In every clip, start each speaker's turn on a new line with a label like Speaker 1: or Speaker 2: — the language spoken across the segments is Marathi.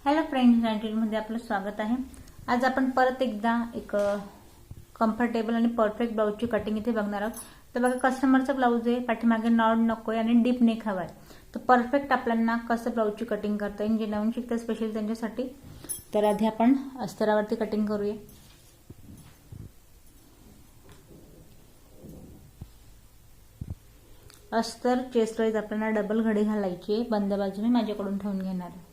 Speaker 1: हॅलो फ्रेंड्स, मध्ये आपलं स्वागत आहे। आज आपण परत एकदा एक कम्फर्टेबल आणि परफेक्ट ब्लाऊजची कटिंग इथे बघणार आहोत। तर बघा, कस्टमरचा ब्लाऊज आहे, पाठीमागे नॉड नकोय आणि डीप नेक हवाय। तर परफेक्ट आपल्याला कसं ब्लाऊजची कटिंग करता येईल, जे नवीन शिकतात स्पेशल त्यांच्यासाठी। तर आधी आपण अस्तरावरती कटिंग करूया। अस्तर चेस्ट वाईज आपल्याला डबल घडी घालायची आहे, बंद बाजूने माझ्याकडून ठेवून घेणार आहे।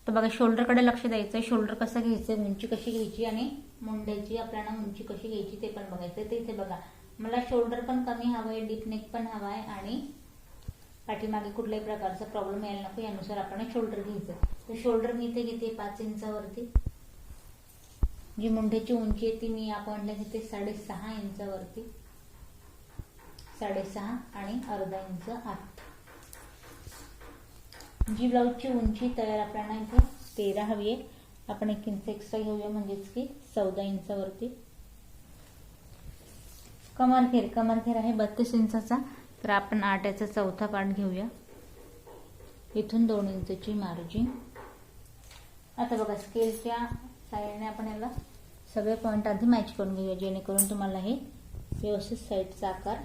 Speaker 1: तर बघा, शोल्डरकडे लक्ष द्यायचं, शोल्डर कसं घ्यायचं, उंची कशी घ्यायची आणि मुंड्याची आपल्याला उंची कशी घ्यायची ते पण बघायचं। ते इथे बघा, मला शोल्डर पण कमी हवंय, डीप नेक पण हवाय आणि पाठीमागे कुठल्याही प्रकारचा प्रॉब्लेम यायला नको, यानुसार आपण शोल्डर घ्यायचं। तर शोल्डर मी इथे घेते 5 इंचावरती। जी मुंड्याची उंची आहे ती मी या पॉइंटला घेते 6.5 इंचावरती, 6.5 आणि अर्धा इंच आत। जी ब्लाऊजची उंची तयार आपल्याला इथे 13 हवी आहे, आपण 1 इंच एक्स्ट्रा घेऊया, म्हणजेच की 14 इंचावरती। कमरघेर आहे 32 इंचाचा, तर आपण 8 याचा चौथा पार्ट घेऊया। इथून 2 इंचची मार्जिन। आता बघा, स्केलच्या साईडने आपण याला सगळे पॉइंट आधी मॅच करून घेऊया, जेणेकरून तुम्हाला हे व्यवस्थित साईडचा आकार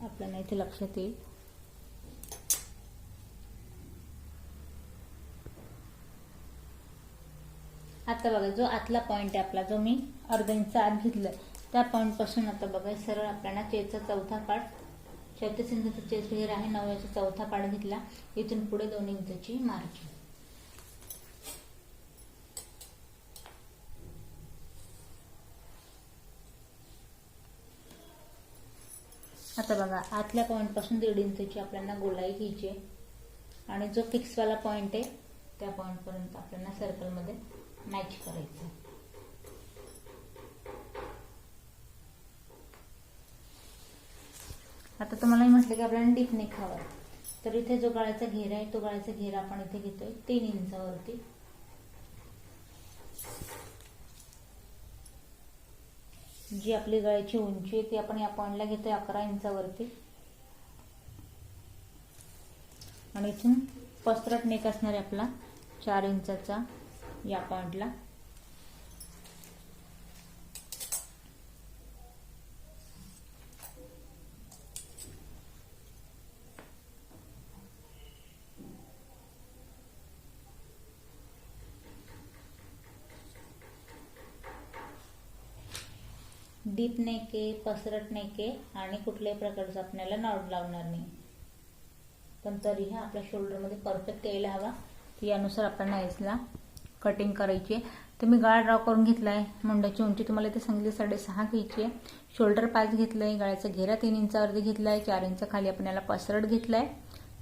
Speaker 1: आपल्याला इथे लक्षात येईल। आता बघा, जो आतला पॉइंट आहे आपला, जो मी अर्धा इंच आत घेतलाय, त्या पॉइंट पासून आता बघा सरळ आपल्याला चेस्टचा चौथा पार्ट, 36 इंचाचा चेस्ट घेर आहे, 9 याचा चौथा पार्ट घेतला, इथून पुढे 2 इंचची मार्जिन। आता बघा, आतल्या पॉइंट पासून 1.5 इंचची आपल्याला गोलाई घ्यायची आहे आणि जो फिक्स वाला पॉइंट आहे त्या पॉइंट पर्यंत आपल्याला सर्कल मध्ये मॅच करायचं। आता तुम्हाला म्हटलं की आपल्याला डीप नेक हवा, तर इथे जो गळ्याचा घेर आहे तो गळ्याचा घेर आपण इथे घेतोय 3 इंचावरती। जी आपली गळ्याची उंची आहे ती आपण या पॉइंटला घेतोय 11 इंचावरती आणि इथून पसरट नेक असणार आहे आपला 4 इंचाचा या पॉइंटला। डीप नेक आहे, पसरट नेक आहे आणि कुठल्याही प्रकारचं आपल्याला नॉट लावणार नाही, पण तरीही आपल्या शोल्डर मध्ये परफेक्ट यायला हवा, यानुसार आपण याला कटिंग करायची आहे। तर मी गळा ड्रॉ करून घेतलाय, मुंड्याची उंची तुम्हाला इथे सांगितली 6.5 घ्यायची आहे, शोल्डर 5 घेतलंय, गळ्याचा घेरा 3 इंचावरती घेतलाय, 4 इंच खाली आपण याला पसरट घेतलाय,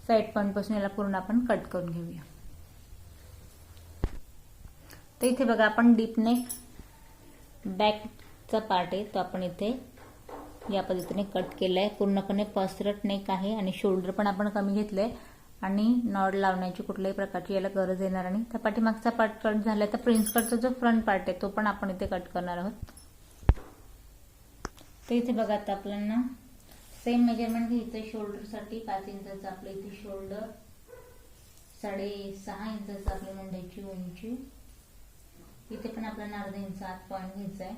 Speaker 1: साइड पॉइंट पासून याला पूर्ण आपण कट करून घेऊया। तर इथे बघा, आपण डीप नेक बॅकचा पार्ट आहे तो आपण इथे या पद्धतीने कट केलाय, पूर्णपणे पसरट नेक आहे आणि शोल्डर पण आपण कमी घेतलंय आणि नॉड लावण्याची कुठल्याही प्रकारची याला गरज येणार नाही। त्या पाठीमागचा पार्ट कट झालाय, तर प्रिन्स कटचा जो फ्रंट पार्ट आहे तो पण आपण इथे कट करणार आहोत। तर इथे बघा, आता आपल्याला सेम मेजरमेंट घ्यायचं शोल्डर साठी। 5 इंचाचा आपल्या इथे शोल्डर, 6.5 इंचाचा आपल्या मुंड्याची उंची, इथे पण आपल्याला अर्धा इंच आत पॉइंट घ्यायचा आहे,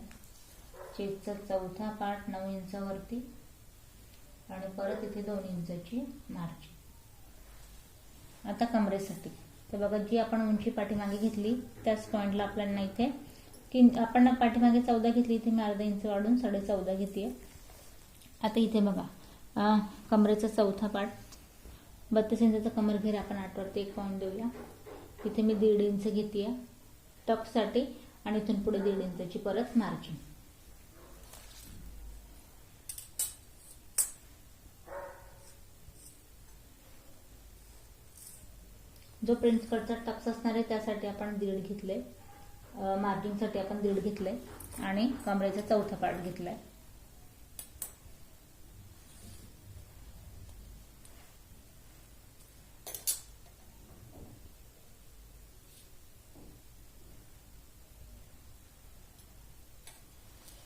Speaker 1: चेस्टचा चौथा पार्ट 9 इंचावरती आणि परत इथे 2 इंचाची मार्जिन। आता कमरेसाठी, तर बघा, जी आपण उंची पाठीमागे घेतली त्याच पॉइंटला आपल्याला इथे की आपण पाठीमागे 14 घेतली, इथे मी अर्धा इंच वाढून 14.5 घेते। आता इथे बघा, कमरेचा चौथा पार्ट 32 इंचाचा कमर घेर आपण 8 वरती 1 पॉइंट देऊया, इथे मी 1.5 इंच घेते टक्ससाठी आणि इथून पुढे 1.5 इंचाची परत मार्जिन। जो प्रिन्स कटचा टक्स असणार आहे त्यासाठी आपण 1.5 घेतले, मार्जिन साठी आपण 1.5 घेतले आणि कमरेचा चौथा पार्ट घेतलाय।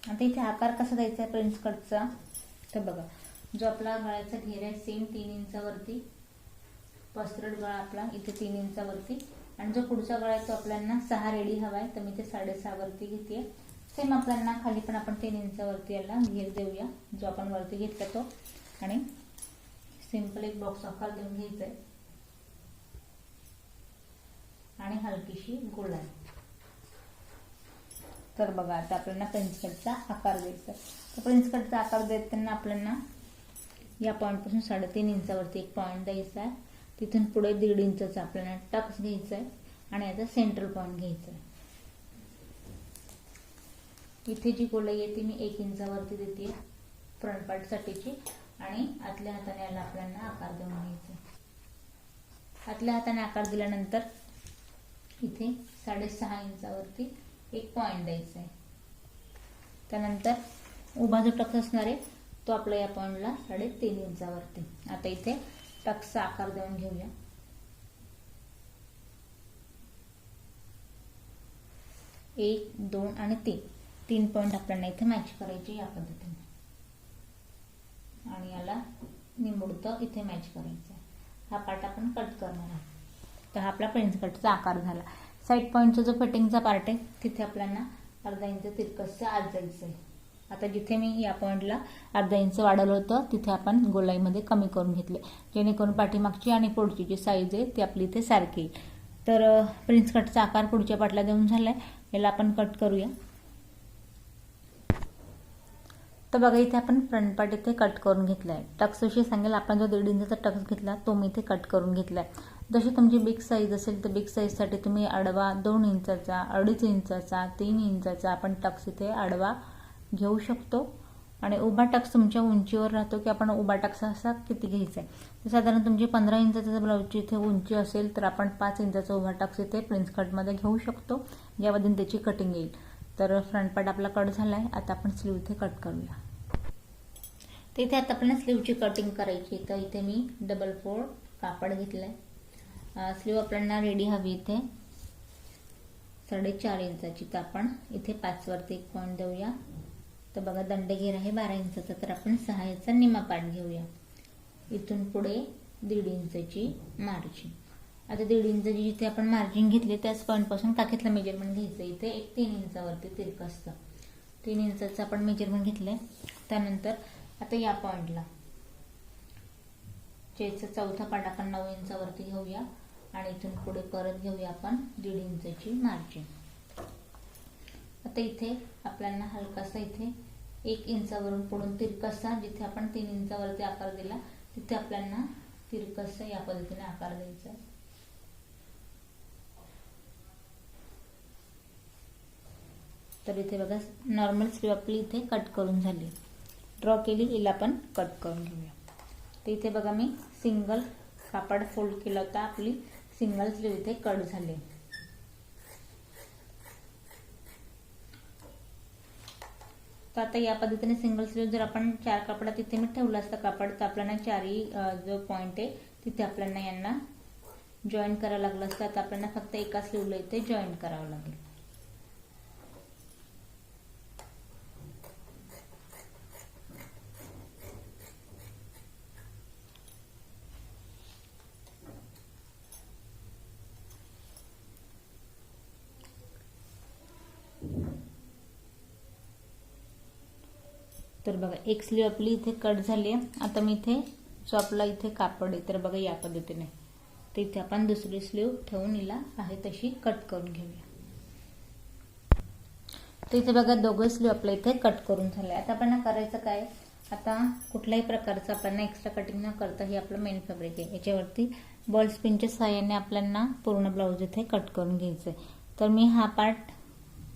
Speaker 1: आता इथे आकार कसा द्यायचा आहे प्रिन्स कटचा, तर बघा, जो आपला गळ्याचा घेर आहे सेम 3 इंचावरती, कॉस्टर्ड गळा आपला इथे 3 इंचावरती आणि जो पुढचा गळा आहे तो आपल्याला 6 रेडी हवा आहे, तर मी ते 6.5 वरती घेते. सेम आपल्याला खाली पण आपण 3 इंचावरती याला घेर देऊया जो आपण वरती घेतला तो, आणि सिंपल एक बॉक्स आकार देऊन घ्यायचा आहे आणि हलकीशी गोलाई. तर बघा आता आपल्याला प्रिन्स कटचा आकार द्यायचा. तर प्रिन्स कटचा आकार देताना आपल्याला या पॉइंट पासून 3.5 इंचावरती एक पॉइंट द्यायचा आहे, तिथून पुढे 1.5 इंचाचा आपल्याला टक्स घ्यायचा आहे आणि याचा सेंट्रल पॉइंट घ्यायचा आहे. इथे जी गोलाई आहे ती मी 1 इंचावरती देते फ्रंट पार्ट साठीची, आणि आतल्या हाताने याला आपल्याला आकार देऊन घ्यायचा आहे. आतल्या हाताने आकार दिल्यानंतर इथे 6.5 इंचावरती एक पॉइंट द्यायचा आहे. त्यानंतर उभा जो टक्स असणार आहे तो आपला या पॉइंटला 3.5 इंचावरती. आता इथे टक्सचा आकार देऊन घेऊया. एक, 2 आणि 3 पॉइंट आपल्याला इथे मॅच करायचे या पद्धतीने, आणि याला निमुळतं इथे मॅच करायचं आहे. हा पार्ट आपण कट करणार आहोत. तर हा आपला प्रिन्स कटचा आकार झाला. साईड पॉइंटचा जो फिटिंगचा पार्ट आहे तिथे आपल्याला अर्धा इंच तिरकसचं आत जायचं आहे. आता जिथे मी या पॉइंटला अर्धा इंच वाढवलं होतं तिथे आपण गोलाईमध्ये कमी करून घेतले, जेणेकरून पाठीमागची आणि पुढची जी साईज आहे ती आपली इथे सारखी येईल. तर प्रिन्स कटचा आकार पुढच्या पार्टला देऊन झालाय, याला आपण कट करूया. तर बघा इथे आपण फ्रंट पार्ट इथे कट करून घेतलाय. टक्स विषयी सांगेल, आपण जो 1.5 इंचाचा टक्स घेतला तो मी इथे कट करून घेतलाय. जशी तुमची बिग साईज असेल तर बिग साईज साठी तुम्ही आडवा 2 इंचाचा, 2.5 इंचाचा, 3 इंचाचा आपण टक्स इथे आडवा घेऊ शकतो. आणि उभा टक्स तुमच्या उंचीवर राहतो की आपण उभा टक्स असा किती घ्यायचा आहे. तर साधारण तुमची 15 इंचाचा ब्लाऊजची इथे उंची असेल तर आपण 5 इंचाचा उभा टक्स इथे प्रिन्स कटमध्ये घेऊ शकतो, यामधून त्याची कटिंग येईल. तर फ्रंट पार्ट आपला कट झालाय. आता आपण स्लीव इथे कट करूया. तर इथे आता आपल्याला स्लीवची कटिंग करायची. तर इथे मी डबल फोल्ड कापड घेतलंय. स्लीव आपल्याला रेडी हवी इथे 4.5 इंचाची, तर आपण इथे 5 वरती एक पॉइंट देऊया. तर बघा दंडघेर आहे 12 इंचाचा, तर आपण 6 इंचा निमा पार्ट घेऊया. इथून पुढे 1.5 इंचाची मार्जिन. आता 1.5 इंचाची जिथे आपण मार्जिन घेतले त्याच पॉइंट पासून काखेतलं मेजरमेंट घ्यायचं. इथे एक 3 इंचावरती तिरकसचं 3 इंचाचं आपण मेजरमेंट घेतलंय. त्यानंतर आता या पॉइंटला चेस्टचा चौथा पार्ट आपण 9 इंचावरती घेऊया आणि इथून पुढे परत घेऊया आपण 1.5 इंचाची मार्जिन. आता इथे आपल्याला हलकासा इथे 1 इंचावरून पुढून तिरकसा, जिथे आपण 3 इंचावरती आकार दिला तिथे आपल्याला तिरकसा या पद्धतीने आकार द्यायचा. तर इथे बघा नॉर्मल स्लीव आपली इथे कट करून झाली, ड्रॉ केली, हिला आपण कट करून घेऊया. तर इथे बघा मी सिंगल कापड फोल्ड केला होता, आपली सिंगल स्लीव इथे कट झाली. तर आता या पद्धतीने सिंगल स्लीव जर आपण 4 कापडात इथे मी ठेवलं असतं कापड, तर आपल्याला 4ही जो पॉइंट आहे तिथे आपल्याला यांना जॉईन करायला लागलं असतं. आता आपल्याला फक्त एका स्लीवला इथे जॉईन करावं लागेल. तर बघा एक स्लीव आपली इथे कट झाली आहे. आता मी इथे जो आपला इथे कापड आहे तर बघा या पद्धतीने, तर इथे आपण दुसरी स्लीव ठेवून हिला आहे तशी कट करून घेऊया. तर इथे बघा दोघं स्लीव आपल्या इथे कट करून झाले. आता आपण करायचं काय, आता कुठल्याही प्रकारचं आपल्याला एक्स्ट्रा कटिंग न करता हे आपलं मेन फॅब्रिक आहे, याच्यावरती बॉल स्पिनच्या सहाय्याने आपल्याला पूर्ण ब्लाऊज इथे कट करून घ्यायचं आहे. तर मी हा पार्ट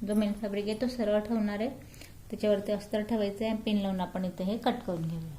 Speaker 1: जो मेन फॅब्रिक आहे तो सरळ ठेवणार आहे, त्याच्यावरती अस्तर ठेवायचं आहे, पिन लावून आपण इथे हे कट करून घेऊया.